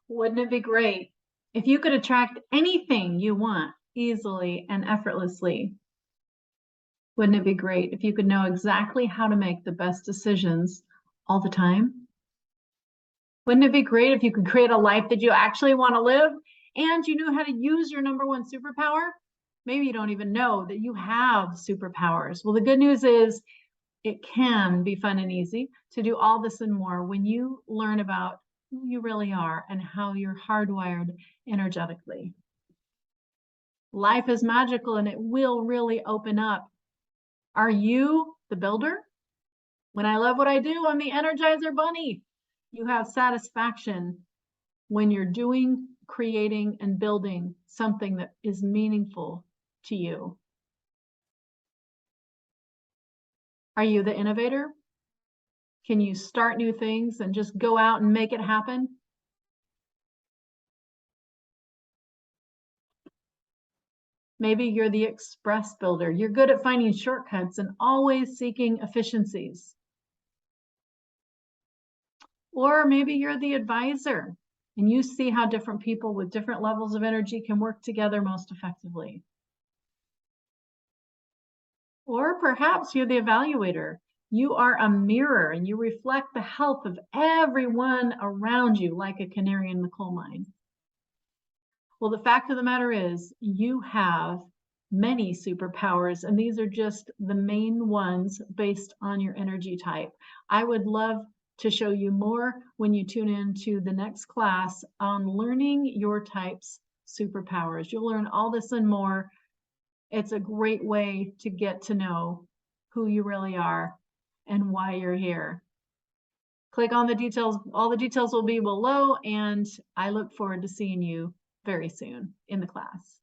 Wouldn't it be great if you could attract anything you want easily and effortlessly? Wouldn't it be great if you could know exactly how to make the best decisions all the time? Wouldn't it be great if you could create a life that you actually want to live and you knew how to use your number one superpower? Maybe you don't even know that you have superpowers. Well, the good news is it can be fun and easy to do all this and more when you learn about who you really are and how you're hardwired energetically. Life is magical and it will really open up. Are you the builder? When I love what I do, I'm the Energizer Bunny. You have satisfaction when you're doing, creating, and building something that is meaningful to you. Are you the innovator? Can you start new things and just go out and make it happen? Maybe you're the express builder. You're good at finding shortcuts and always seeking efficiencies. Or maybe you're the advisor and you see how different people with different levels of energy can work together most effectively. Or perhaps you're the evaluator. You are a mirror and you reflect the health of everyone around you like a canary in the coal mine. Well, the fact of the matter is you have many superpowers, and these are just the main ones based on your energy type. I would love to show you more when you tune in to the next class on learning your type's superpowers. You'll learn all this and more. It's a great way to get to know who you really are and why you're here. Click on the details. All the details will be below, and I look forward to seeing you very soon in the class.